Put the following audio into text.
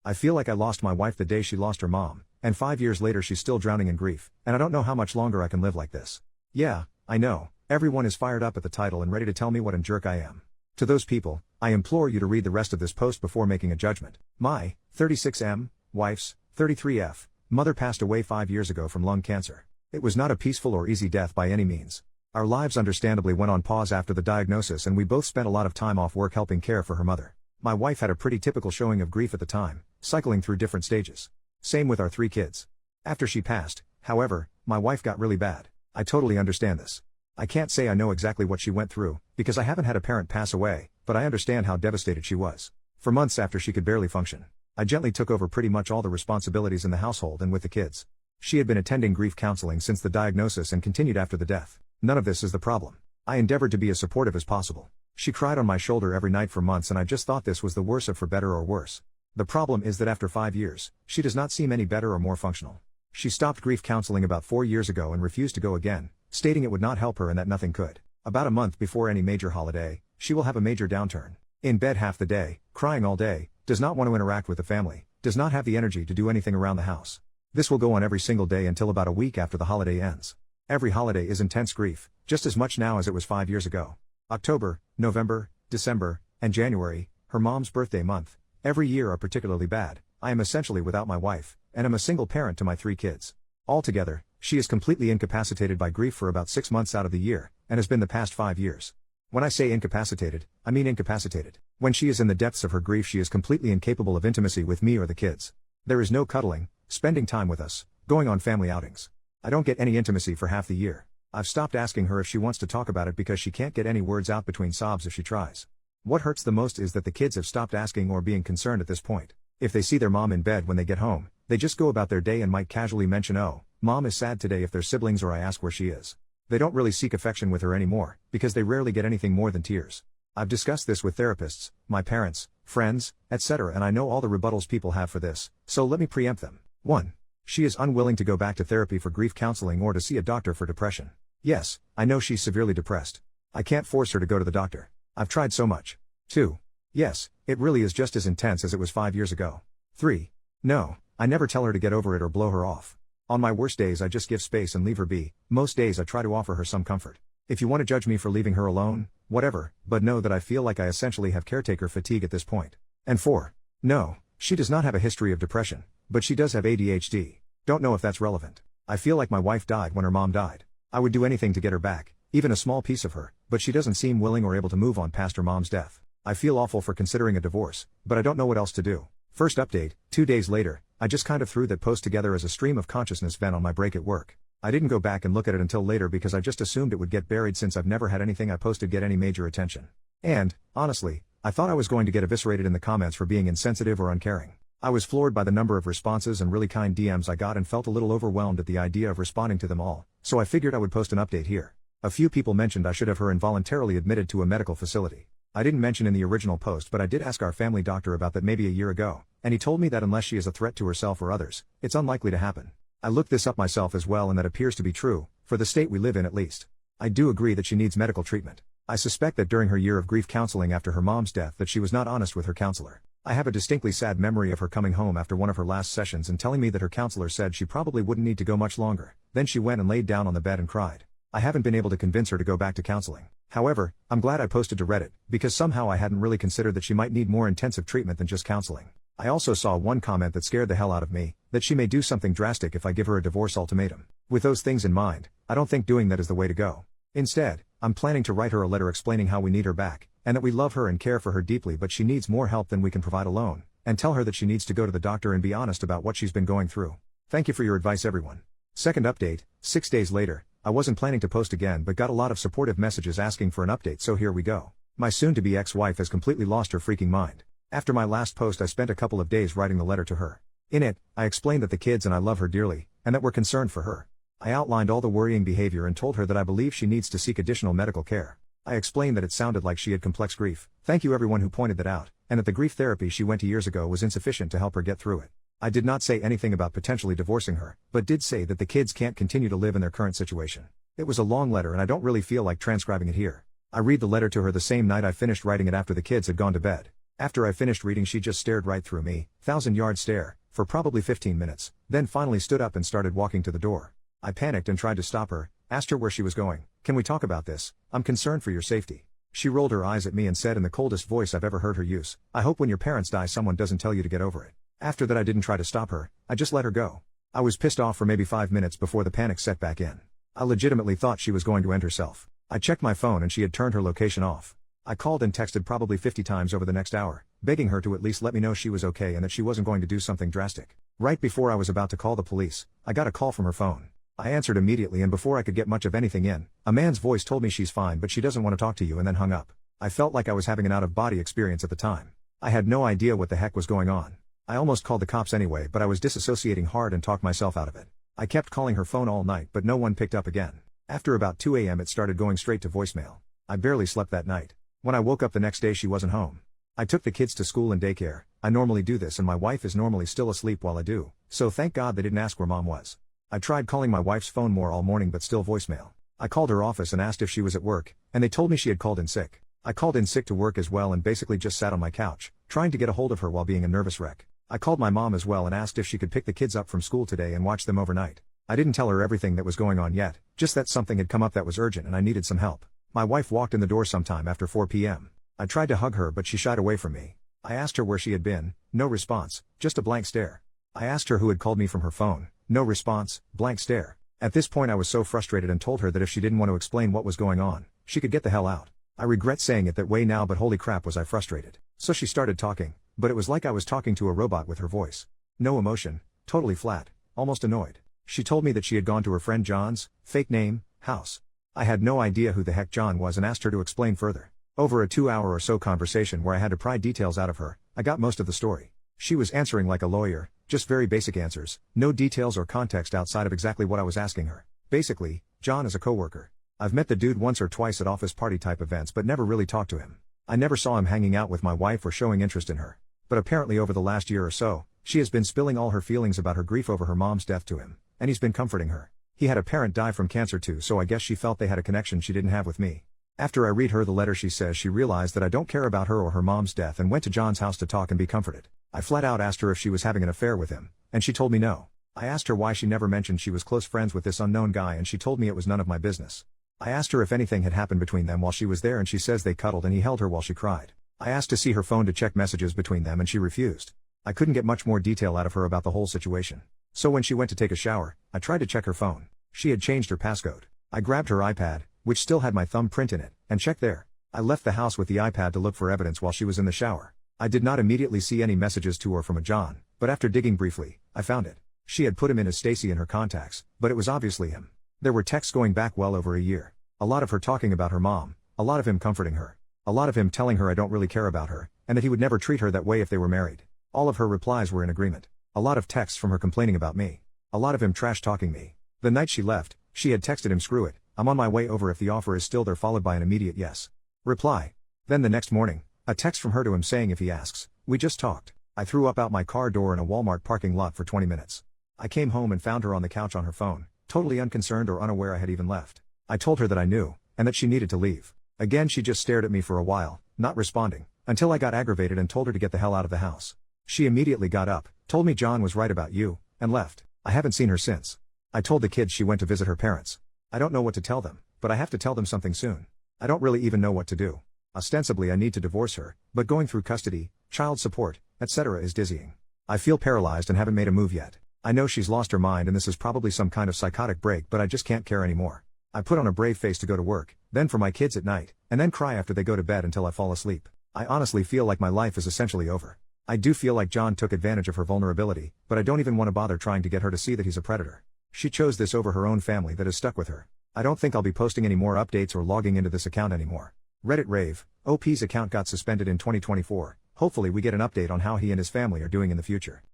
I feel like I lost my wife the day she lost her mom, and 5 years later she's still drowning in grief, and I don't know how much longer I can live like this. Yeah, I know, everyone is fired up at the title and ready to tell me what a jerk I am. To those people, I implore you to read the rest of this post before making a judgment. My 36M wife's 33F mother passed away 5 years ago from lung cancer. It was not a peaceful or easy death by any means. Our lives understandably went on pause after the diagnosis, and we both spent a lot of time off work helping care for her mother. My wife had a pretty typical showing of grief at the time, cycling through different stages. Same with our 3 kids. After she passed, however, my wife got really bad. I totally understand this. I can't say I know exactly what she went through, because I haven't had a parent pass away, but I understand how devastated she was. For months after she could barely function, I gently took over pretty much all the responsibilities in the household and with the kids. She had been attending grief counseling since the diagnosis and continued after the death. None of this is the problem. I endeavored to be as supportive as possible. She cried on my shoulder every night for months, and I just thought this was the worst of for better or worse. The problem is that after 5 years, she does not seem any better or more functional. She stopped grief counseling about 4 years ago and refused to go again, stating it would not help her and that nothing could. About a month before any major holiday, she will have a major downturn. In bed half the day, crying all day, does not want to interact with the family, does not have the energy to do anything around the house. This will go on every single day until about a week after the holiday ends. Every holiday is intense grief, just as much now as it was 5 years ago. October, November, December, and January, her mom's birthday month, every year are particularly bad. I am essentially without my wife, and am a single parent to my 3 kids. Altogether, she is completely incapacitated by grief for about 6 months out of the year, and has been the past 5 years. When I say incapacitated, I mean incapacitated. When she is in the depths of her grief, she is completely incapable of intimacy with me or the kids. There is no cuddling, spending time with us, going on family outings. I don't get any intimacy for half the year. I've stopped asking her if she wants to talk about it because she can't get any words out between sobs if she tries. What hurts the most is that the kids have stopped asking or being concerned at this point. If they see their mom in bed when they get home, they just go about their day and might casually mention, "Oh, mom is sad today," if they're siblings, or I ask where she is. They don't really seek affection with her anymore, because they rarely get anything more than tears. I've discussed this with therapists, my parents, friends, etc., and I know all the rebuttals people have for this, so let me preempt them. 1. She is unwilling to go back to therapy for grief counseling or to see a doctor for depression. Yes, I know she's severely depressed. I can't force her to go to the doctor. I've tried so much. 2. Yes, it really is just as intense as it was 5 years ago. 3. No, I never tell her to get over it or blow her off. On my worst days I just give space and leave her be. Most days I try to offer her some comfort. If you want to judge me for leaving her alone, whatever, but know that I feel like I essentially have caretaker fatigue at this point. And 4. No, she does not have a history of depression, but she does have ADHD. Don't know if that's relevant. I feel like my wife died when her mom died. I would do anything to get her back, even a small piece of her, but she doesn't seem willing or able to move on past her mom's death. I feel awful for considering a divorce, but I don't know what else to do. First update, 2 days later, I just kind of threw that post together as a stream of consciousness vent on my break at work. I didn't go back and look at it until later because I just assumed it would get buried since I've never had anything I posted get any major attention. And, honestly, I thought I was going to get eviscerated in the comments for being insensitive or uncaring. I was floored by the number of responses and really kind DMs I got and felt a little overwhelmed at the idea of responding to them all, so I figured I would post an update here. A few people mentioned I should have her involuntarily admitted to a medical facility. I didn't mention in the original post, but I did ask our family doctor about that maybe a year ago, and he told me that unless she is a threat to herself or others, it's unlikely to happen. I looked this up myself as well, and that appears to be true, for the state we live in at least. I do agree that she needs medical treatment. I suspect that during her year of grief counseling after her mom's death that she was not honest with her counselor. I have a distinctly sad memory of her coming home after one of her last sessions and telling me that her counselor said she probably wouldn't need to go much longer. Then she went and laid down on the bed and cried. I haven't been able to convince her to go back to counseling. However, I'm glad I posted to Reddit, because somehow I hadn't really considered that she might need more intensive treatment than just counseling. I also saw one comment that scared the hell out of me, that she may do something drastic if I give her a divorce ultimatum. With those things in mind, I don't think doing that is the way to go. Instead, I'm planning to write her a letter explaining how we need her back, and that we love her and care for her deeply, but she needs more help than we can provide alone, and tell her that she needs to go to the doctor and be honest about what she's been going through. Thank you for your advice, everyone. Second update, 6 days later. I wasn't planning to post again but got a lot of supportive messages asking for an update, so here we go. My soon-to-be ex-wife has completely lost her freaking mind. After my last post I spent a couple of days writing the letter to her. In it, I explained that the kids and I love her dearly, and that we're concerned for her. I outlined all the worrying behavior and told her that I believe she needs to seek additional medical care. I explained that it sounded like she had complex grief. Thank you everyone who pointed that out, and that the grief therapy she went to years ago was insufficient to help her get through it. I did not say anything about potentially divorcing her, but did say that the kids can't continue to live in their current situation. It was a long letter and I don't really feel like transcribing it here. I read the letter to her the same night I finished writing it after the kids had gone to bed. After I finished reading, she just stared right through me, 1,000-yard stare, for probably 15 minutes, then finally stood up and started walking to the door. I panicked and tried to stop her, asked her where she was going. "Can we talk about this? I'm concerned for your safety." She rolled her eyes at me and said in the coldest voice I've ever heard her use, "I hope when your parents die someone doesn't tell you to get over it." After that I didn't try to stop her, I just let her go. I was pissed off for maybe 5 minutes before the panic set back in. I legitimately thought she was going to end herself. I checked my phone and she had turned her location off. I called and texted probably 50 times over the next hour, begging her to at least let me know she was okay and that she wasn't going to do something drastic. Right before I was about to call the police, I got a call from her phone. I answered immediately, and before I could get much of anything in, a man's voice told me she's fine but she doesn't want to talk to you, and then hung up. I felt like I was having an out-of-body experience at the time. I had no idea what the heck was going on. I almost called the cops anyway, but I was disassociating hard and talked myself out of it. I kept calling her phone all night but no one picked up again. After about 2 a.m. it started going straight to voicemail. I barely slept that night. When I woke up the next day she wasn't home. I took the kids to school and daycare. I normally do this and my wife is normally still asleep while I do, so thank God they didn't ask where mom was. I tried calling my wife's phone more all morning but still voicemail. I called her office and asked if she was at work, and they told me she had called in sick. I called in sick to work as well and basically just sat on my couch, trying to get a hold of her while being a nervous wreck. I called my mom as well and asked if she could pick the kids up from school today and watch them overnight. I didn't tell her everything that was going on yet, just that something had come up that was urgent and I needed some help. My wife walked in the door sometime after 4 p.m. I tried to hug her but she shied away from me. I asked her where she had been, no response, just a blank stare. I asked her who had called me from her phone, no response, blank stare. At this point I was so frustrated and told her that if she didn't want to explain what was going on, she could get the hell out. I regret saying it that way now, but holy crap was I frustrated. So she started talking, but it was like I was talking to a robot with her voice. No emotion, totally flat, almost annoyed. She told me that she had gone to her friend John's, fake name, house. I had no idea who the heck John was and asked her to explain further. Over a 2-hour or so conversation where I had to pry details out of her, I got most of the story. She was answering like a lawyer, just very basic answers, no details or context outside of exactly what I was asking her. Basically, John is a coworker. I've met the dude once or twice at office party type events but never really talked to him. I never saw him hanging out with my wife or showing interest in her. But apparently over the last year or so, she has been spilling all her feelings about her grief over her mom's death to him, and he's been comforting her. He had a parent die from cancer too, so I guess she felt they had a connection she didn't have with me. After I read her the letter, she says she realized that I don't care about her or her mom's death and went to John's house to talk and be comforted. I flat out asked her if she was having an affair with him, and she told me no. I asked her why she never mentioned she was close friends with this unknown guy, and she told me it was none of my business. I asked her if anything had happened between them while she was there, and she says they cuddled and he held her while she cried. I asked to see her phone to check messages between them and she refused. I couldn't get much more detail out of her about the whole situation. So when she went to take a shower, I tried to check her phone. She had changed her passcode. I grabbed her iPad, which still had my thumbprint in it, and checked there. I left the house with the iPad to look for evidence while she was in the shower. I did not immediately see any messages to or from a John, but after digging briefly, I found it. She had put him in as Stacy in her contacts, but it was obviously him. There were texts going back well over a year. A lot of her talking about her mom, a lot of him comforting her, a lot of him telling her I don't really care about her, and that he would never treat her that way if they were married. All of her replies were in agreement. A lot of texts from her complaining about me. A lot of him trash talking me. The night she left, she had texted him, "Screw it, I'm on my way over if the offer is still there," followed by an immediate yes reply. Then the next morning, a text from her to him saying if he asks, "We just talked." I threw up out my car door in a Walmart parking lot for 20 minutes. I came home and found her on the couch on her phone, totally unconcerned or unaware I had even left. I told her that I knew, and that she needed to leave. Again she just stared at me for a while, not responding, until I got aggravated and told her to get the hell out of the house. She immediately got up, told me John was right about you, and left. I haven't seen her since. I told the kids she went to visit her parents. I don't know what to tell them, but I have to tell them something soon. I don't really even know what to do. Ostensibly I need to divorce her, but going through custody, child support, etc. is dizzying. I feel paralyzed and haven't made a move yet. I know she's lost her mind and this is probably some kind of psychotic break, but I just can't care anymore. I put on a brave face to go to work, then for my kids at night, and then cry after they go to bed until I fall asleep. I honestly feel like my life is essentially over. I do feel like John took advantage of her vulnerability, but I don't even want to bother trying to get her to see that he's a predator. She chose this over her own family that is stuck with her. I don't think I'll be posting any more updates or logging into this account anymore. Reddit rave, OP's account got suspended in 2024, hopefully we get an update on how he and his family are doing in the future.